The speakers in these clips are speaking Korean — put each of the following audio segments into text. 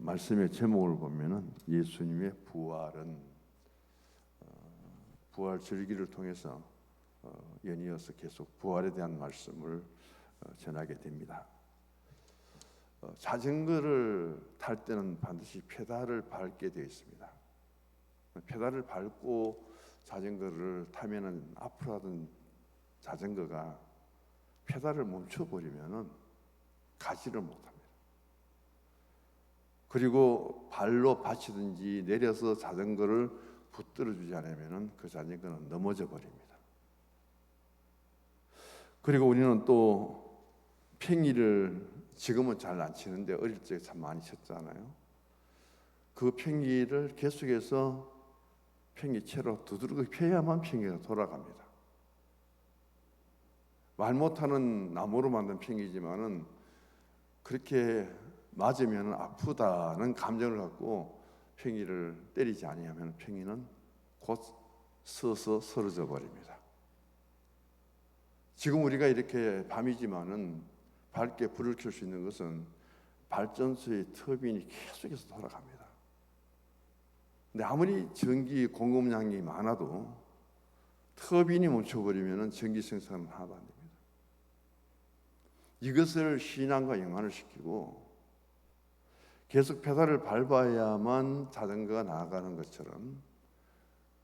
말씀의 제목을 보면은 예수님의 부활은 부활 절기를 통해서 연이어서 계속 부활에 대한 말씀을 전하게 됩니다. 자전거를 탈 때는 반드시 페달을 밟게 되어 있습니다. 페달을 밟고 자전거를 타면은 앞으로 하던 자전거가 페달을 멈춰버리면은 가지를 못합니다. 그리고 발로 받치든지 내려서 자전거를 붙들어 주지 않으면은 그 자전거는 넘어져 버립니다. 그리고 우리는 또 팽이를 지금은 잘 안 치는데 어릴 적에 참 많이 쳤잖아요. 그 팽이를 계속해서 팽이채로 두드리고 펴야만 팽이가 돌아갑니다. 말 못하는 나무로 만든 팽이지만은 그렇게 맞으면 아프다는 감정을 갖고 팽이를 때리지 아니하면 팽이는 곧 서서 쓰러져 버립니다. 지금 우리가 이렇게 밤이지만은 밝게 불을 켤 수 있는 것은 발전소의 터빈이 계속해서 돌아갑니다. 근데 아무리 전기 공급량이 많아도 터빈이 멈춰버리면 전기 생산은 하나도 안 됩니다. 이것을 신앙과 연관을 시키고 계속 페달을 밟아야만 자전거가 나아가는 것처럼,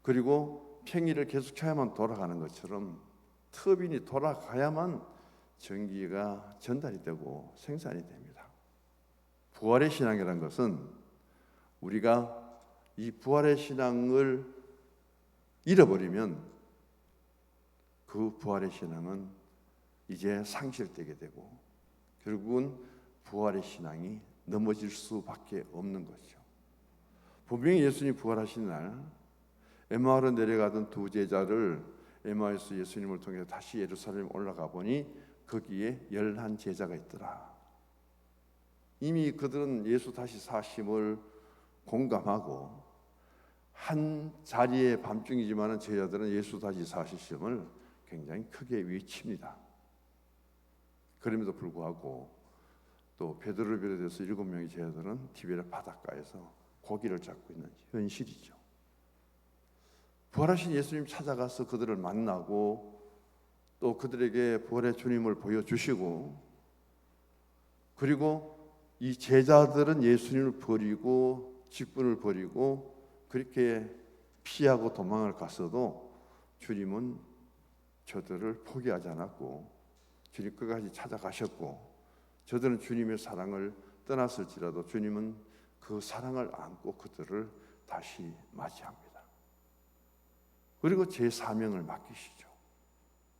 그리고 팽이를 계속 쳐야만 돌아가는 것처럼 터빈이 돌아가야만 전기가 전달이 되고 생산이 됩니다. 부활의 신앙이라는 것은 우리가 이 부활의 신앙을 잃어버리면 그 부활의 신앙은 이제 상실되게 되고 결국은 부활의 신앙이 넘어질 수밖에 없는 거죠. 분명히 예수님이 부활하신 날 엠마오로 내려가던 두 제자를 엠마오에서 예수님을 통해서 다시 예루살렘 올라가 보니 거기에 11 제자가 있더라. 이미 그들은 예수 다시 사심을 공감하고 한 자리에 밤중이지만 제자들은 예수 다시 사심을 굉장히 크게 외칩니다. 그럼에도 불구하고 또 베드로를 비롯해서 7명의 제자들은 디베랴 바닷가에서 고기를 잡고 있는 현실이죠. 부활하신 예수님 찾아가서 그들을 만나고 또 그들에게 부활의 주님을 보여주시고, 그리고 이 제자들은 예수님을 버리고 직분을 버리고 그렇게 피하고 도망을 갔어도 주님은 저들을 포기하지 않았고 주님 끝까지 찾아가셨고, 저들은 주님의 사랑을 떠났을지라도 주님은 그 사랑을 안고 그들을 다시 맞이합니다. 그리고 제 사명을 맡기시죠.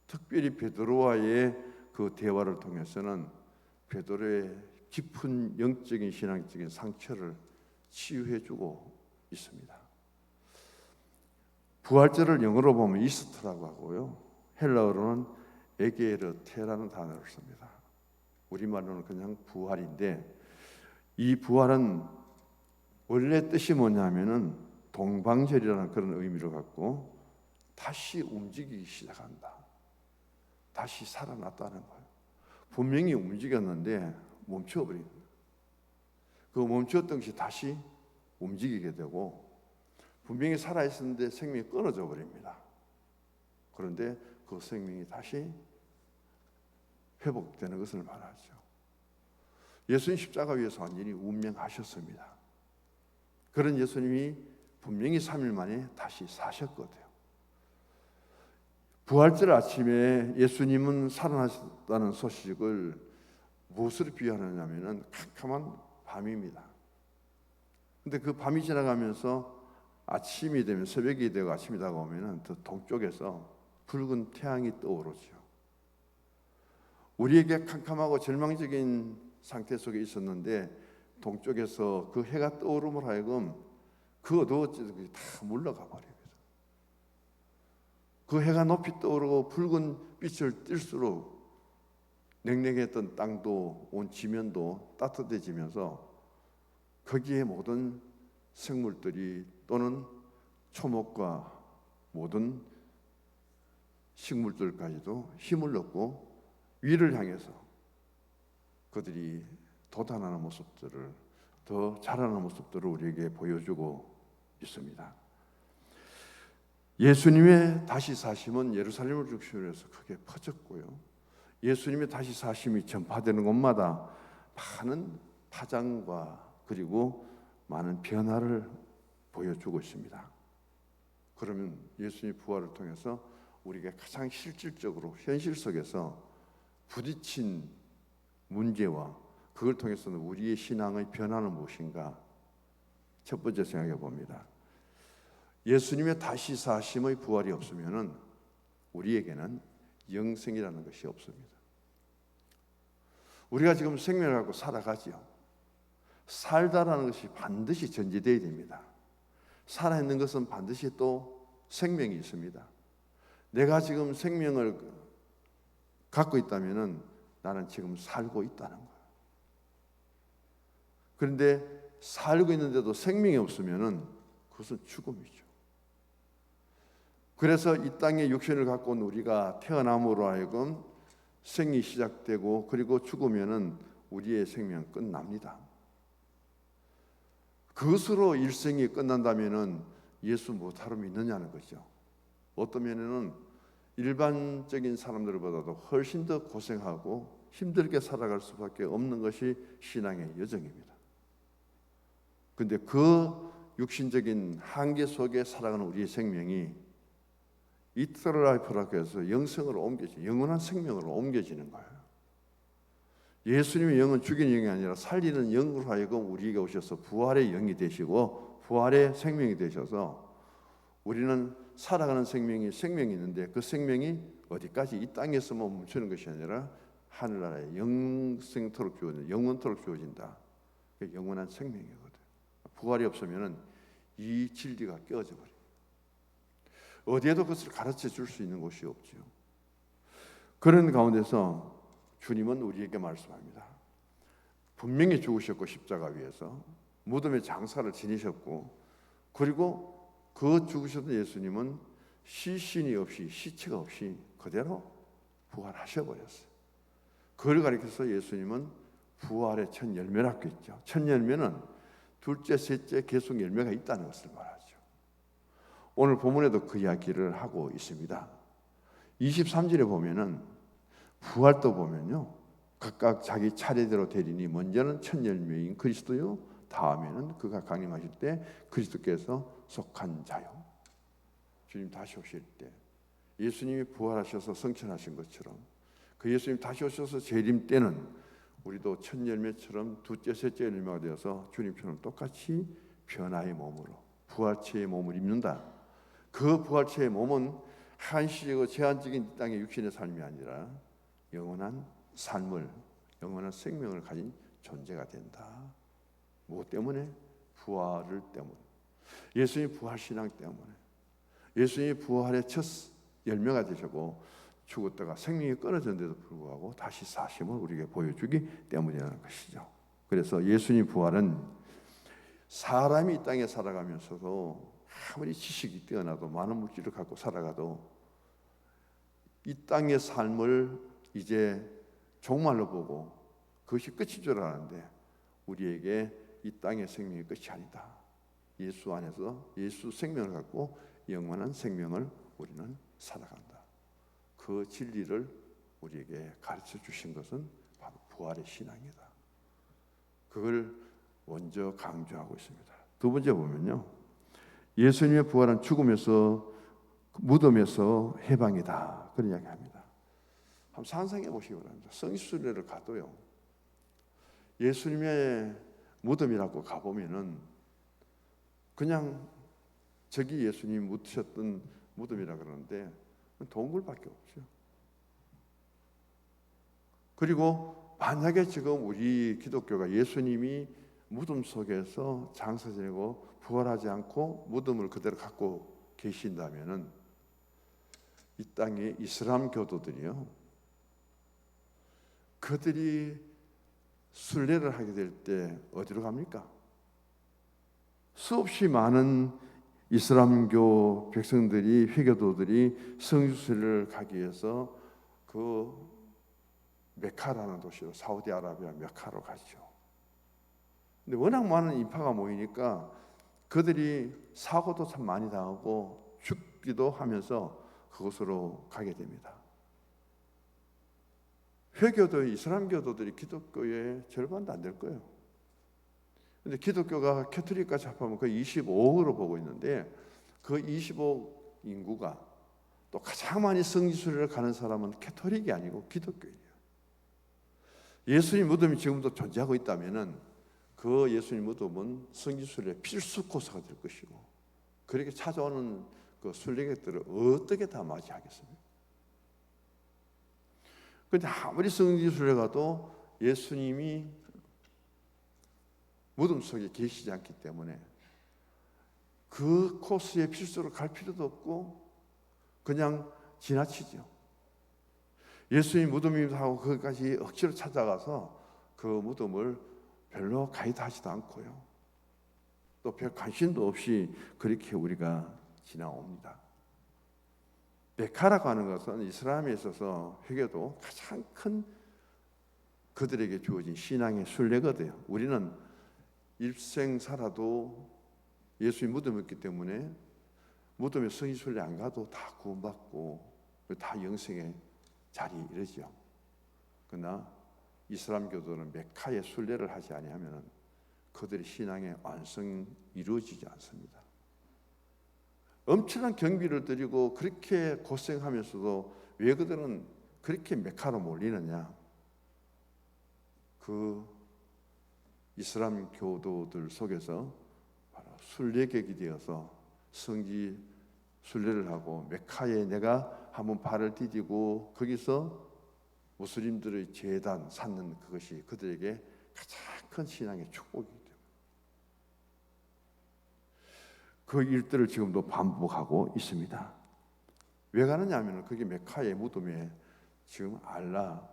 특별히 베드로와의 그 대화를 통해서는 베드로의 깊은 영적인 신앙적인 상처를 치유해주고 있습니다. 부활절을 영어로 보면 이스터라고 하고요, 헬라어로는 에게르테라는 단어를 씁니다. 우리말로는 그냥 부활인데, 이 부활은 원래 뜻이 뭐냐면은 동방절이라는 그런 의미를 갖고 다시 움직이기 시작한다, 다시 살아났다는 거예요. 분명히 움직였는데 멈춰버린 거예요. 그 멈췄던 것이 다시 움직이게 되고, 분명히 살아있었는데 생명이 끊어져 버립니다. 그런데 그 생명이 다시 회복되는 것을 말하죠. 예수님 십자가 위에서 완전히 운명하셨습니다. 그런 예수님이 분명히 3일 만에 다시 사셨거든요. 부활절 아침에 예수님은 살아나셨다는 소식을 무엇으로 비유하느냐면 캄캄한 밤입니다. 근데 그 밤이 지나가면서 아침이 되면, 새벽이 되고 아침이 다가오면 더 동쪽에서 붉은 태양이 떠오르죠. 우리에게 캄캄하고 절망적인 상태 속에 있었는데 동쪽에서 그 해가 떠오름으로 하여금 그 어두워진 것이 다 물러가 버립니다. 그 해가 높이 떠오르고 붉은 빛을 띨수록 냉랭했던 땅도 온 지면도 따뜻해지면서 거기에 모든 생물들이 또는 초목과 모든 식물들까지도 힘을 얻고 위를 향해서 그들이 돋아나는 모습들을 더 자라는 모습들을 우리에게 보여주고 있습니다. 예수님의 다시 사심은 예루살렘을 중심으로 해서 크게 퍼졌고요. 예수님의 다시 사심이 전파되는 곳마다 많은 파장과 그리고 많은 변화를 보여주고 있습니다. 그러면 예수님의 부활을 통해서 우리가 가장 실질적으로 현실 속에서 부딪힌 문제와 그걸 통해서는 우리의 신앙의 변화는 무엇인가? 첫 번째 생각해 봅니다. 예수님의 다시 사심의 부활이 없으면은 우리에게는 영생이라는 것이 없습니다. 우리가 지금 생명을 갖고 살아가지요. 살다라는 것이 반드시 전제되어야 됩니다. 살아있는 것은 반드시 또 생명이 있습니다. 내가 지금 생명을 갖고 있다면은 나는 지금 살고 있다는 거예요. 그런데 살고 있는데도 생명이 없으면은 그것은 죽음이죠. 그래서 이 땅에 육신을 갖고 온 우리가 태어남으로 하여금 생이 시작되고 그리고 죽으면은 우리의 생명은 끝납니다. 그것으로 일생이 끝난다면은 예수 못하러 믿느냐는 거죠. 어떤 면에는 일반적인 사람들보다도 훨씬 더 고생하고 힘들게 살아갈 수밖에 없는 것이 신앙의 여정입니다. 그런데 그 육신적인 한계 속에 살아가는 우리의 생명이 이터널 라이프라고 해서 영생으로 옮겨지, 영원한 생명으로 옮겨지는 거예요. 예수님의 영은 죽이는 영이 아니라 살리는 영으로 하여금 우리에게 오셔서 부활의 영이 되시고 부활의 생명이 되셔서 우리는 살아가는 생명이 있는데 그 생명이 어디까지 이 땅에서만 멈추는 것이 아니라 하늘나라에 영생토록 주어진다. 영원토록 주어진다. 그게 영원한 생명이거든. 부활이 없으면 이 진리가 깨어져 버려요. 어디에도 그것을 가르쳐 줄 수 있는 곳이 없죠. 그런 가운데서 주님은 우리에게 말씀합니다. 분명히 죽으셨고 십자가 위에서 무덤의 장사를 지니셨고 그리고 그 죽으셨던 예수님은 시신이 없이 시체가 없이 그대로 부활하셔버렸어요. 그걸 가리켜서 예수님은 부활의 첫 열매라고 했죠. 첫 열매는 둘째, 셋째 계속 열매가 있다는 것을 말하죠. 오늘 본문에도 그 이야기를 하고 있습니다. 23절에 보면은 부활도 보면요. 각각 자기 차례대로 되리니 먼저는 첫 열매인 그리스도요. 다음에는 그가 강림하실 때 그리스도께서 속한 자요. 주님 다시 오실 때 예수님이 부활하셔서 성천하신 것처럼 그 예수님 다시 오셔서 재림 때는 우리도 첫 열매처럼 둘째, 셋째 열매가 되어서 주님처럼 똑같이 변화의 몸으로 부활체의 몸을 입는다. 그 부활체의 몸은 한시적이고 제한적인 땅의 육신의 삶이 아니라 영원한 삶을, 영원한 생명을 가진 존재가 된다. 무엇 때문에? 부활을 때문에. 예수님 부활 신앙 때문에. 예수님이 부활의 첫 열매가 되셨고 죽었다가 생명이 끊어졌는데도 불구하고 다시 사심을 우리에게 보여주기 때문이라는 것이죠. 그래서 예수님 부활은 사람이 이 땅에 살아가면서도 아무리 지식이 뛰어나도 많은 물질을 갖고 살아가도 이 땅의 삶을 이제 종말로 보고 그것이 끝인 줄 알았는데 우리에게 이 땅의 생명이 끝이 아니다. 예수 안에서 예수 생명을 갖고 영원한 생명을 우리는 살아간다. 그 진리를 우리에게 가르쳐 주신 것은 바로 부활의 신앙이다. 그걸 먼저 강조하고 있습니다. 두 번째 보면요. 예수님의 부활은 죽음에서 무덤에서 해방이다. 그런 이야기합니다. 한번 상상해 보시기 바랍니다. 성수례를 가도요. 예수님의 무덤이라고 가보면은 그냥 저기 예수님 묻으셨던 무덤이라 그러는데 동굴밖에 없죠. 그리고 만약에 지금 우리 기독교가 예수님이 무덤 속에서 장사 지내고 부활하지 않고 무덤을 그대로 갖고 계신다면은 이 땅의 이슬람 교도들이요. 그들이 순례를 하게 될 때 어디로 갑니까? 수없이 많은 이슬람교 백성들이 회교도들이 성수순례를 가기 위해서 그 메카라는 도시로 사우디아라비아 메카로 가죠. 근데 워낙 많은 인파가 모이니까 그들이 사고도 참 많이 당하고 죽기도 하면서 그곳으로 가게 됩니다. 회교도 이슬람 교도들이 기독교의 절반도 안 될 거예요. 근데 기독교가 캐톨릭까지 합하면 거의 25억으로 보고 있는데 그 25억 인구가 또 가장 많이 성지순례를 가는 사람은 캐톨릭이 아니고 기독교예요. 예수님 무덤이 지금도 존재하고 있다면은 그 예수님 무덤은 성지순례 필수 코스가 될 것이고, 그렇게 찾아오는 그 순례객들을 어떻게 다 맞이하겠습니까? 그런데 아무리 성지순례 가도 예수님이 무덤 속에 계시지 않기 때문에 그 코스에 필수로 갈 필요도 없고 그냥 지나치죠. 예수님 무덤이기도 하고 거기까지 억지로 찾아가서 그 무덤을 별로 가이드하지도 않고요, 또 별 관심도 없이 그렇게 우리가 지나옵니다. 메카라고 하는 것은 이슬람에 있어서 회개도 가장 큰 그들에게 주어진 신앙의 순례거든요. 우리는 일생 살아도 예수님 무덤이 있기 때문에 무덤에 성지순례 안 가도 다 구원받고 다 영생의 자리에 이르죠. 그러나 이슬람교도는 메카의 순례를 하지 아니하면 그들의 신앙의 완성이 이루어지지 않습니다. 엄청난 경비를 들이고 그렇게 고생하면서도 왜 그들은 그렇게 메카로 몰리느냐? 그 이슬람 교도들 속에서 바로 순례객이 되어서 성지 순례를 하고 메카에 내가 한번 발을 디디고 거기서 무슬림들의 제단 쌓는 그것이 그들에게 가장 큰 신앙의 축복이기 때문에 그 일들을 지금도 반복하고 있습니다. 왜 가느냐 하면 그게 메카의 무덤에 지금 알라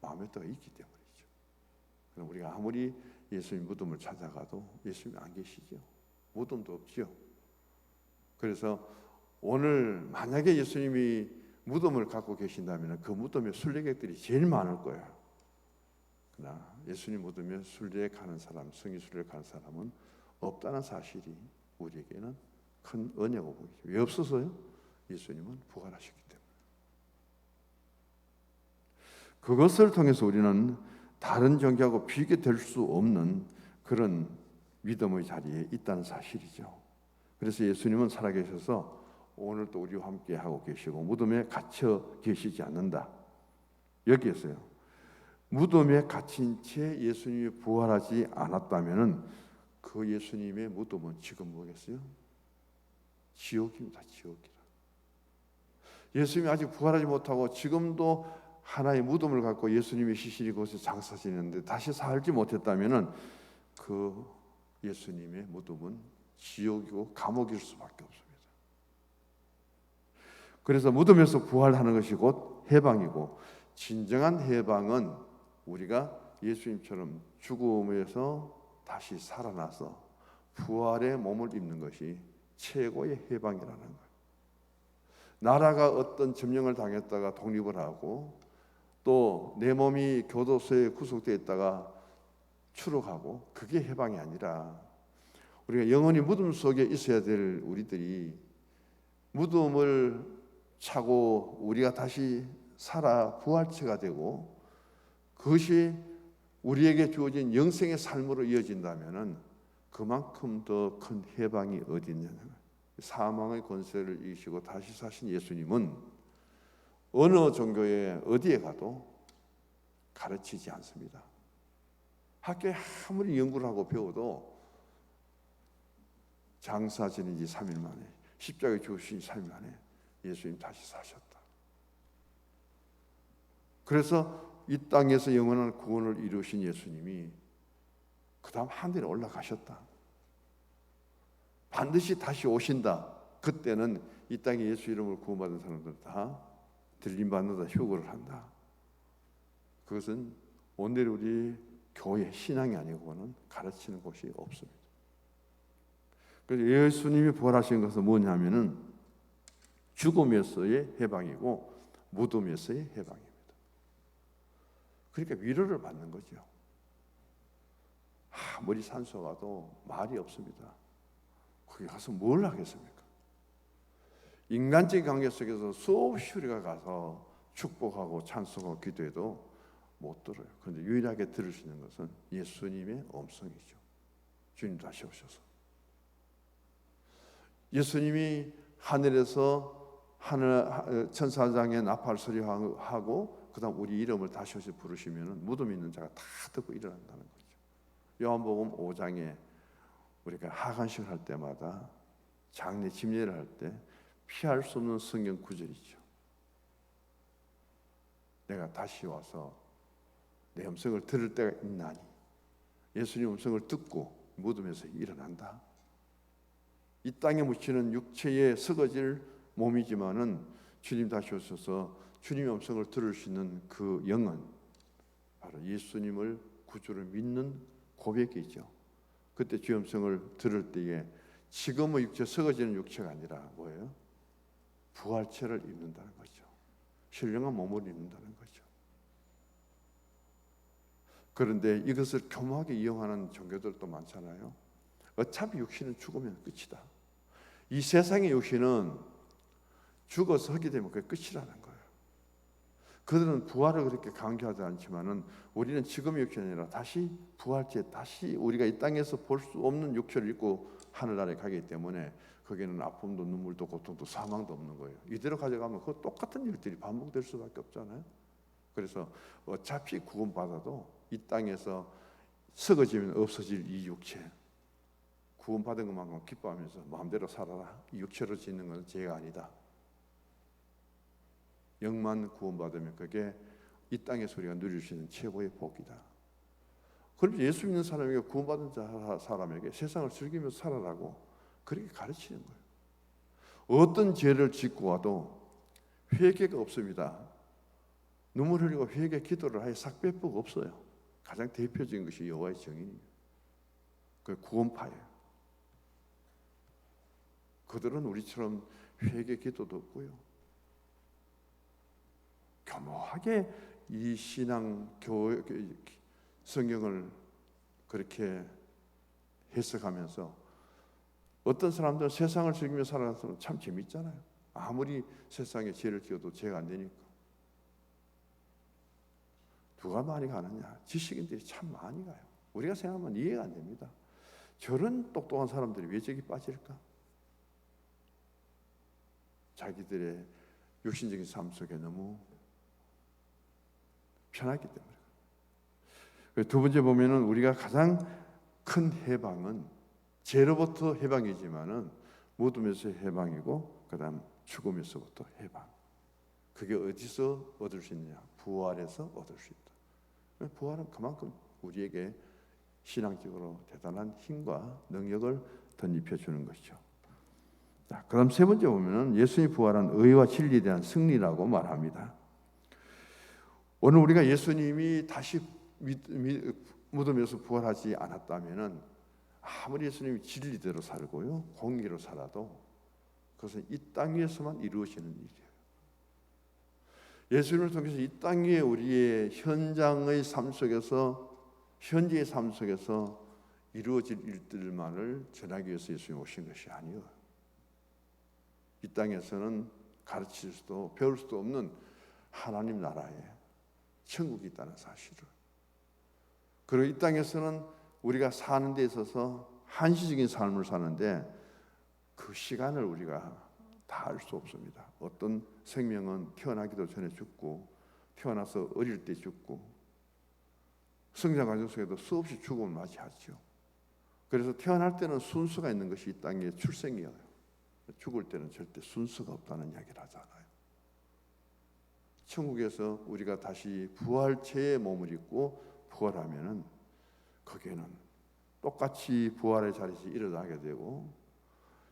마음에 떠 있기 때문이죠. 그럼 우리가 아무리 예수님 무덤을 찾아가도 예수님이 안 계시죠. 무덤도 없죠. 그래서 오늘 만약에 예수님이 무덤을 갖고 계신다면 그 무덤에 순례객들이 제일 많을 거예요. 그러나 예수님 무덤에 순례 가는 사람, 성지 순례 가는 사람은 없다는 사실이 우리에게는 큰 은혜고 보이죠. 왜 없어서요? 예수님은 부활하셨기 때문에. 그것을 통해서 우리는 다른 종교하고 비교될 수 없는 그런 믿음의 자리에 있다는 사실이죠. 그래서 예수님은 살아계셔서 오늘도 우리와 함께 하고 계시고 무덤에 갇혀 계시지 않는다. 여기에서요, 무덤에 갇힌 채 예수님이 부활하지 않았다면은 그 예수님의 무덤은 지금 뭐겠어요? 지옥입니다. 지옥이라. 예수님이 아직 부활하지 못하고 지금도 하나의 무덤을 갖고 예수님이 시신이 곳에 장사 지내는데 다시 살지 못했다면은 그 예수님의 무덤은 지옥이고 감옥일 수밖에 없습니다. 그래서 무덤에서 부활하는 것이 곧 해방이고, 진정한 해방은 우리가 예수님처럼 죽음에서 다시 살아나서 부활의 몸을 입는 것이 최고의 해방이라는 거예요. 나라가 어떤 점령을 당했다가 독립을 하고 또 내 몸이 교도소에 구속되어 있다가 추록하고, 그게 해방이 아니라 우리가 영원히 무덤 속에 있어야 될 우리들이 무덤을 차고 우리가 다시 살아 부활체가 되고 그것이 우리에게 주어진 영생의 삶으로 이어진다면은 그만큼 더 큰 해방이 어디 있느냐. 사망의 권세를 이기시고 다시 사신 예수님은 어느 종교에 어디에 가도 가르치지 않습니다. 학교에 아무리 연구를 하고 배워도 장사 지낸 지 3일 만에, 십자가에 죽으신 3일 만에 예수님 다시 사셨다. 그래서 이 땅에서 영원한 구원을 이루신 예수님이 그 다음 하늘에 올라가셨다. 반드시 다시 오신다. 그때는 이 땅에 예수 이름으로 구원받은 사람들 다 들림받는다, 휴거를 한다. 그것은 오늘 우리 교회 신앙이 아니고는 가르치는 곳이 없습니다. 그래서 예수님이 부활하신 것은 뭐냐면은 죽음에서의 해방이고 무덤에서의 해방입니다. 그러니까 위로를 받는 거죠. 아무리 산소가도 말이 없습니다. 거기 가서 뭘 하겠습니까? 인간적인 관계 속에서 수없이 우리가 가서 축복하고 찬송하고 기도해도 못 들어요. 그런데 유일하게 들을 수 있는 것은 예수님의 음성이죠. 주님 다시 오셔서 예수님이 하늘에서 하늘 천사장의 나팔 소리하고 그다음 우리 이름을 다시 오셔 부르시면은 무덤 있는 자가 다 듣고 일어난다는 거죠. 요한복음 5장에 우리가 하간식을 할 때마다 장례 집례를 할 때 피할 수 없는 성경 구절이죠. 내가 다시 와서 내 음성을 들을 때가 있나니 예수님 음성을 듣고 무덤에서 일어난다. 이 땅에 묻히는 육체에 썩어질 몸이지만은 주님 다시 오셔서 주님의 음성을 들을 수 있는 그 영은 바로 예수님을 구주를 믿는 고백이죠. 그때 주의 음성을 들을 때에 지금의 육체, 썩어지는 육체가 아니라 뭐예요? 부활체를 입는다는 거죠. 신령한 몸을 입는다는 거죠. 그런데 이것을 교묘하게 이용하는 종교들도 많잖아요. 어차피 육신은 죽으면 끝이다. 이 세상의 육신은 죽어서 흙이 되면 그게 끝이라는 거예요. 그들은 부활을 그렇게 강조하지 않지만은 우리는 지금의 육신이 아니라 다시 부활체, 다시 우리가 이 땅에서 볼 수 없는 육체를 입고 하늘나라에 가기 때문에 거기는 아픔도 눈물도 고통도 사망도 없는 거예요. 이대로 가져가면 그 똑같은 일들이 반복될 수밖에 없잖아요. 그래서 어차피 구원받아도 이 땅에서 썩어지면 없어질 이 육체, 구원받은 것만큼 기뻐하면서 마음대로 살아라. 이 육체로 짓는 건 죄가 아니다. 영만 구원받으면 그게 이 땅에서 우리가 누릴 수 있는 최고의 복이다. 그럼 예수 믿는 사람에게, 구원받은 사람에게 세상을 즐기면서 살아라고 그렇게 가르치는 거예요. 어떤 죄를 짓고 와도 회개가 없습니다. 눈물 흘리고 회개 기도를 하여 삭배포가 없어요. 가장 대표적인 것이 여호와의 증인입니다. 그 구원파예요. 그들은 우리처럼 회개 기도도 없고요. 교묘하게 이 신앙 교회 성경을 그렇게 해석하면서 어떤 사람들은 세상을 즐기며 살아가는 사람은 참 재밌잖아요. 아무리 세상에 죄를 지어도 죄가 안 되니까. 누가 많이 가느냐? 지식인들이 참 많이 가요. 우리가 생각하면 이해가 안 됩니다. 저런 똑똑한 사람들이 왜 저기 빠질까? 자기들의 육신적인 삶 속에 너무 편하기 때문에. 두 번째 보면은 우리가 가장 큰 해방은 죄로부터 해방이지만은 무덤에서 해방이고 그다음 죽음에서부터 해방. 그게 어디서 얻을 수 있느냐? 부활에서 얻을 수 있다. 부활은 그만큼 우리에게 신앙적으로 대단한 힘과 능력을 덧입혀 주는 것이죠. 자, 그다음 세 번째 보면은 예수님이 부활한 의와 진리에 대한 승리라고 말합니다. 오늘 우리가 예수님이 다시 무덤에서 부활하지 않았다면은 아무리 예수님이 진리대로 살고요, 공의로 살아도 그것은 이 땅 위에서만 이루어지는 일이에요. 예수님을 통해서 이 땅 위에 우리의 현장의 삶 속에서, 현재의 삶 속에서 이루어질 일들만을 전하기 위해서 예수님이 오신 것이 아니에요. 이 땅에서는 가르칠 수도 배울 수도 없는 하나님 나라에 천국이 있다는 사실을, 그리고 이 땅에서는 우리가 사는 데 있어서 한시적인 삶을 사는데 그 시간을 우리가 다 알 수 없습니다. 어떤 생명은 태어나기도 전에 죽고 태어나서 어릴 때 죽고 성장 과정 속에도 수없이 죽음을 맞이하죠. 그래서 태어날 때는 순수가 있는 것이 이 땅의 출생이에요. 죽을 때는 절대 순수가 없다는 이야기를 하잖아요. 천국에서 우리가 다시 부활체의 몸을 입고 부활하면은 거기에는 똑같이 부활의 자리에서 일어나게 되고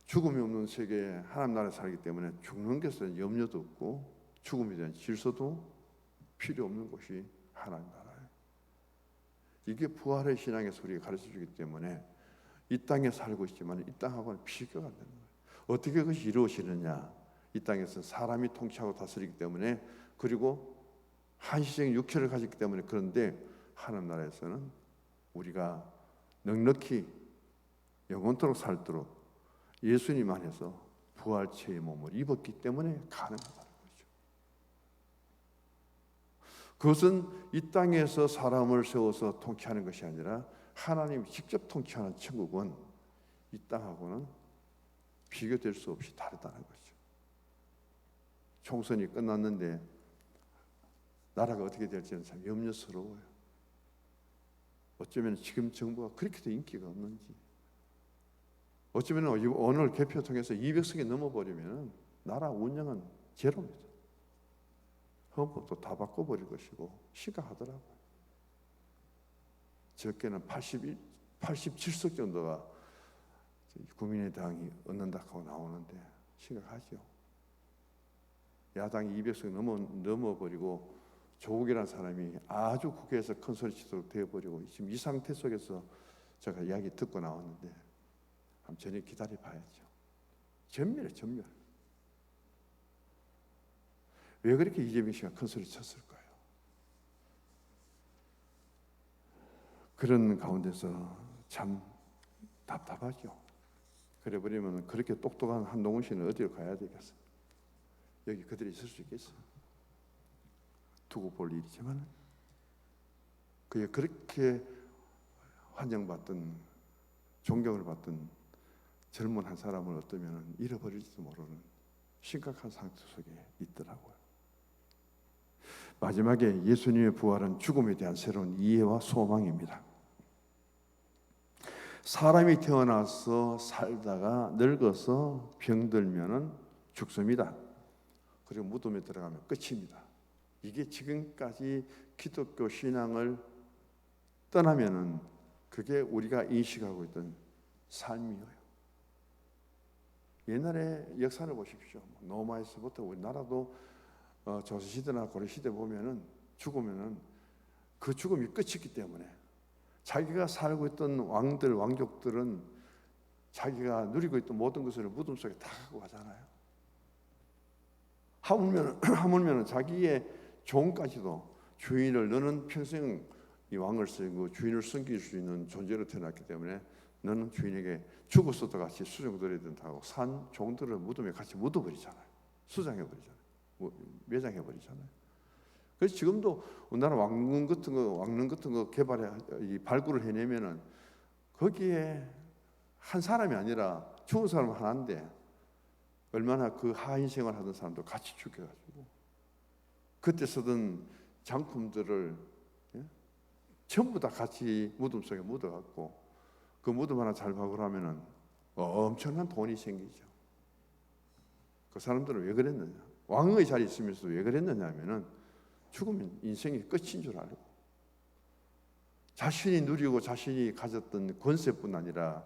죽음이 없는 세계에 하나님 나라에 살기 때문에 죽는 것에 대한 염려도 없고 죽음에 대한 질서도 필요 없는 곳이 하나님 나라예요. 이게 부활의 신앙의 소리가 가르쳐주기 때문에 이 땅에 살고 있지만 이 땅하고는 비교가 안 되는 거예요. 어떻게 그것이 이루어지느냐? 이 땅에서 사람이 통치하고 다스리기 때문에, 그리고 한시적인 육체를 가졌기 때문에. 그런데 하나님 나라에서는 우리가 넉넉히 영원토록 살도록 예수님 안에서 부활체의 몸을 입었기 때문에 가능하다는 거죠. 그것은 이 땅에서 사람을 세워서 통치하는 것이 아니라 하나님이 직접 통치하는 천국은 이 땅하고는 비교될 수 없이 다르다는 거죠. 총선이 끝났는데 나라가 어떻게 될지는 참 염려스러워요. 어쩌면 지금 정부가 그렇게도 인기가 없는지, 어쩌면 오늘 개표 통해서 200석이 넘어버리면 나라 운영은 제로입니다. 헌법도 다 바꿔버릴 것이고 심각하더라고요. 적게는 87석 정도가 국민의당이 얻는다고 나오는데 심각하죠. 야당이 200석 넘어버리고 조국이라는 사람이 아주 국회에서 큰 소리치도록 되어버리고 지금 이 상태 속에서 제가 이야기 듣고 나왔는데 한번 전에 기다려봐야죠. 전멸이에요, 전멸. 왜 그렇게 이재명 씨가 큰 소리 쳤을까요? 그런 가운데서 참 답답하죠. 그래 버리면 그렇게 똑똑한 한동훈 씨는 어디로 가야 되겠어요? 여기 그들이 있을 수 있겠어요? 두고 볼 일이지만 그게 그렇게 환영받던 존경을 받던 젊은 한 사람을 어쩌면 잃어버릴지도 모르는 심각한 상태 속에 있더라고요. 마지막에 예수님의 부활은 죽음에 대한 새로운 이해와 소망입니다. 사람이 태어나서 살다가 늙어서 병들면은 죽습니다. 그리고 무덤에 들어가면 끝입니다. 이게 지금까지 기독교 신앙을 떠나면은 그게 우리가 인식하고 있던 삶이에요. 옛날에 역사를 보십시오. 로마에서부터 우리나라도 조선시대나 고려시대 보면은 죽으면은 그 죽음이 끝이기 때문에 자기가 살고 있던 왕들, 왕족들은 자기가 누리고 있던 모든 것을 무덤 속에 다 갖고 가잖아요. 하물면 자기의 종까지도 주인을, 너는 평생 이 왕을 쓰고 주인을 섬길 수 있는 존재로 태어났기 때문에 너는 주인에게 죽었어도 같이 수정드려야 된다고 산 종들을 무덤에 같이 묻어버리잖아요. 수장해버리잖아요. 매장해버리잖아요. 그래서 지금도 우리나라 왕릉 같은 거 개발해 이 발굴을 해내면은 거기에 한 사람이 아니라 죽은 사람 하나인데 얼마나 그 하인 생활하던 사람도 같이 죽여가지고 그때 쓰던 장품들을 전부 다 같이 무덤 속에 묻어갖고 그 무덤 하나 잘 발굴하면은 엄청난 돈이 생기죠. 그 사람들은 왜 그랬느냐? 왕의 자리에 있으면서 왜 그랬느냐 하면은 죽으면 인생이 끝인 줄 알고 자신이 누리고 자신이 가졌던 권세뿐 아니라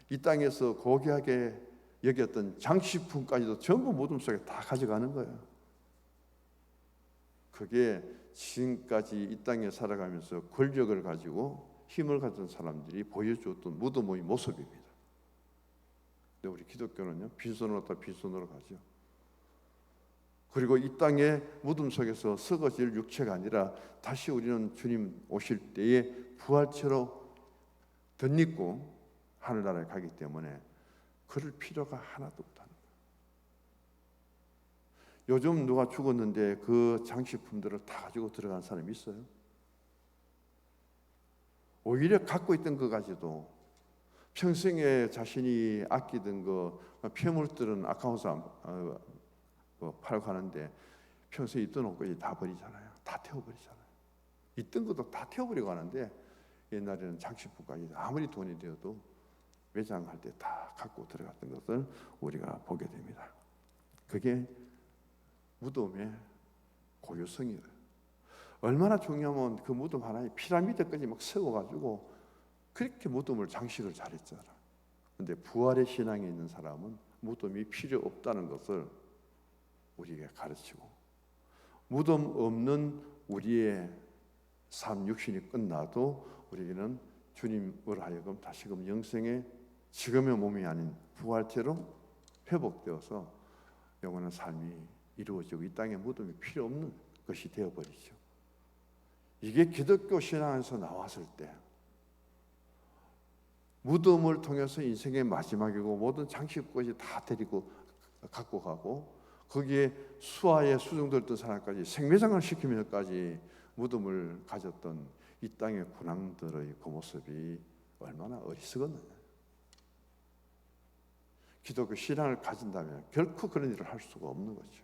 이 땅에서 고귀하게 여겼던 장식품까지도 전부 무덤 속에 다 가져가는 거예요. 그게 지금까지 이 땅에 살아가면서 권력을 가지고 힘을 가진 사람들이 보여주었던 무덤의 모습입니다. 근데 우리 기독교는요, 빈손으로 왔다 빈손으로 가죠. 그리고 이 땅의 무덤 속에서 썩어질 육체가 아니라 다시 우리는 주님 오실 때에 부활체로 덧입고 하늘나라에 가기 때문에 그럴 필요가 하나도 없다는 거예요. 요즘 누가 죽었는데 그 장식품들을 다 가지고 들어간 사람이 있어요? 오히려 갖고 있던 것 가지도 평생에 자신이 아끼던 거 폐물들은 아까워서 팔고 하는데 평소에 있던 옷까지 다 버리잖아요. 다 태워버리잖아요. 있던 것도 다 태워버리고 하는데 옛날에는 장식품까지 아무리 돈이 되어도 매장할 때 다 갖고 들어갔던 것을 우리가 보게 됩니다. 그게 무덤의 고유성이에요. 얼마나 중요하면 그 무덤 하나에 피라미드까지 막 세워가지고 그렇게 무덤을 장식을 잘했잖아. 그런데 부활의 신앙에 있는 사람은 무덤이 필요 없다는 것을 우리에게 가르치고 무덤 없는 우리의 삶 육신이 끝나도 우리에게는 주님으로 하여금 다시금 영생의 지금의 몸이 아닌 부활체로 회복되어서 영원한 삶이 이루어지고 이 땅에 무덤이 필요 없는 것이 되어버리죠. 이게 기독교 신앙에서 나왔을 때 무덤을 통해서 인생의 마지막이고 모든 장식까지 다 데리고 갖고 가고 거기에 수하에 수종들었던 사람까지 생매장을 시키면서까지 무덤을 가졌던 이 땅의 군왕들의 그 모습이 얼마나 어리석었느냐. 기독교 신앙을 가진다면 결코 그런 일을 할 수가 없는 거죠.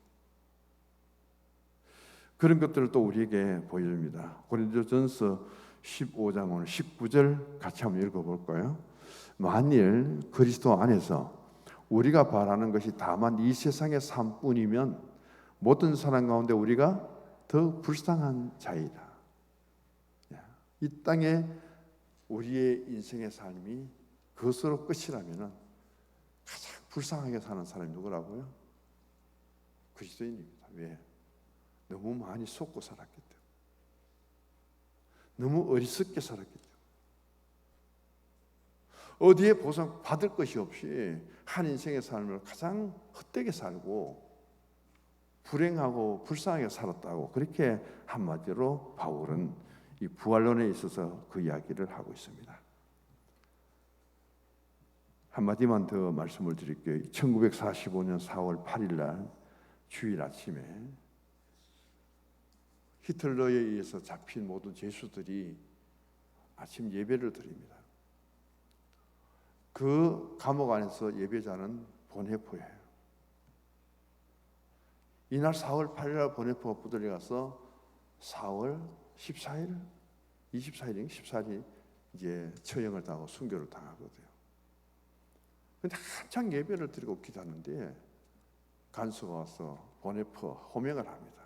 그런 것들을 또 우리에게 보여줍니다. 고린도전서 15장 오늘 19절 같이 한번 읽어볼까요? 만일 그리스도 안에서 우리가 바라는 것이 다만 이 세상의 삶뿐이면 모든 사람 가운데 우리가 더 불쌍한 자이다. 이 땅에 우리의 인생의 삶이 그것으로 끝이라면 가장 불쌍하게 사는 사람이 누구라고요? 그리스도인입니다. 왜? 너무 많이 속고 살았기 때문에, 너무 어리석게 살았기 때문에, 어디에 보상 받을 것이 없이 한 인생의 삶을 가장 헛되게 살고 불행하고 불쌍하게 살았다고, 그렇게 한마디로 바울은 이 부활론에 있어서 그 이야기를 하고 있습니다. 한마디만 더 말씀을 드릴게요. 1945년 4월 8일 날 주일 아침에 히틀러에 의해서 잡힌 모든 죄수들이 아침 예배를 드립니다. 그 감옥 안에서 예배자는 보네포예요. 이날 4월 8일 날 보네포가 부들려가서 4월 14일, 24일인가 14일이 이제 처형을 당하고 순교를 당하거든요. 근데 한창 예배를 드리고 기도하는데 간수가 와서 보네포 호명을 합니다.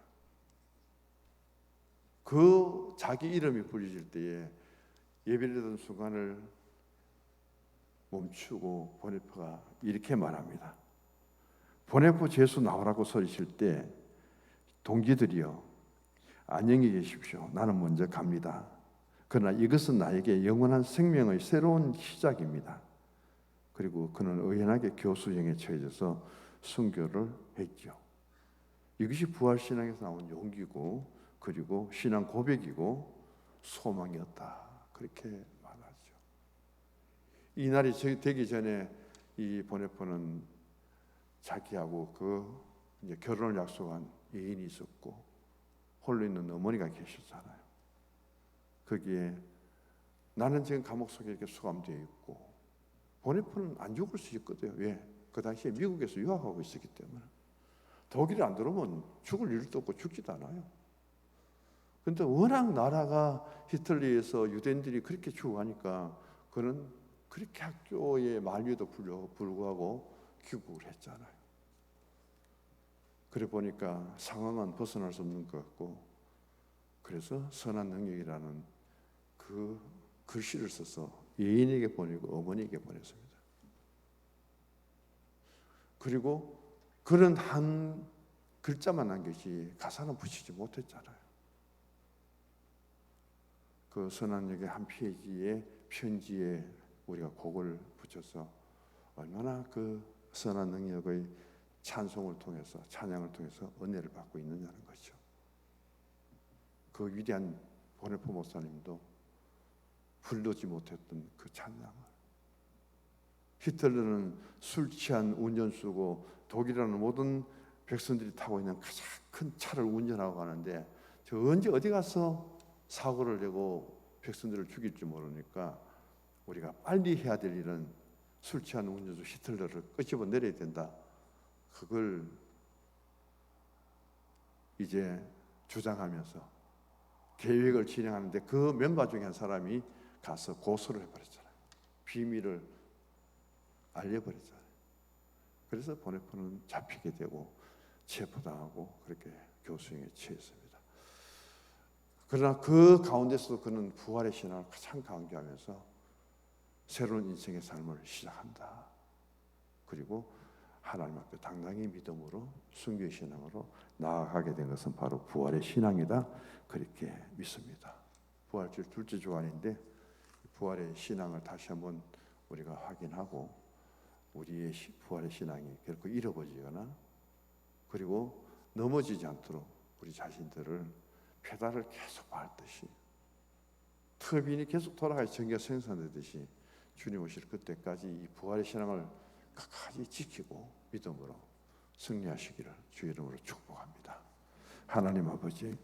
그 자기 이름이 불려질 때에 예배를 드리던 순간을 멈추고 보네포가 이렇게 말합니다. 보네포 제수 나오라고 소리칠 때 동기들이여 안녕히 계십시오. 나는 먼저 갑니다. 그러나 이것은 나에게 영원한 생명의 새로운 시작입니다. 그리고 그는 의연하게 교수형에 처해져서 순교를 했죠. 이것이 부활신앙에서 나온 용기고 그리고 신앙 고백이고 소망이었다. 그렇게 말하죠. 이 날이 되기 전에 이 보네포는 자기하고 그 이제 결혼을 약속한 애인이 있었고 홀로 있는 어머니가 계셨잖아요. 거기에 나는 지금 감옥 속에 이렇게 수감되어 있고 보네포는 안 죽을 수 있거든요. 왜? 그 당시에 미국에서 유학하고 있었기 때문에 독일에 안 들어오면 죽을 일도 없고 죽지도 않아요. 그런데 워낙 나라가 히틀러에서 유대인들이 그렇게 죽어가니까 그는 그렇게 학교의 만류에도 불구하고 귀국을 했잖아요. 그래 보니까 상황은 벗어날 수 없는 것 같고 그래서 선한 능력이라는 그 글씨를 써서 예인에게 보내고 어머니에게 보냈습니다. 그리고 그런 한 글자만 남겼지 가사는 붙이지 못했잖아요. 그 선한 능력의 한 페이지에 편지에 우리가 곡을 붙여서 얼마나 그 선한 능력의 찬송을 통해서 찬양을 통해서 은혜를 받고 있느냐는 거죠. 그 위대한 보네포 목사님도 부르지 못했던 그 찬양을 히틀러는 술 취한 운전수고 독일이라는 모든 백성들이 타고 있는 가장 큰 차를 운전하고 가는데 저 언제 어디 가서 사고를 내고 백성들을 죽일지 모르니까 우리가 빨리 해야 될 일은 술 취한 운전수 히틀러를 끄집어 내려야 된다. 그걸 이제 주장하면서 계획을 진행하는데 그 멤버 중에 한 사람이 가서 고소를 해버렸잖아요. 비밀을 알려버렸잖아요. 그래서 보네포는 잡히게 되고 체포당하고 그렇게 교수형에 처했습니다. 그러나 그 가운데서도 그는 부활의 신앙을 가장 강조하면서 새로운 인생의 삶을 시작한다. 그리고 하나님 앞에 당당히 믿음으로 순교의 신앙으로 나아가게 된 것은 바로 부활의 신앙이다. 그렇게 믿습니다. 부활절 둘째 주간인데 부활의 신앙을 다시 한번 우리가 확인하고 우리의 부활의 신앙이 결코 잃어버리거나 그리고 넘어지지 않도록 우리 자신들을 페달을 계속 밟듯이 터빈이 계속 돌아가서 전기가 생산되듯이 주님 오실 그때까지 이 부활의 신앙을 끝까지 지키고 믿음으로 승리하시기를 주의 이름으로 축복합니다. 하나님 아버지,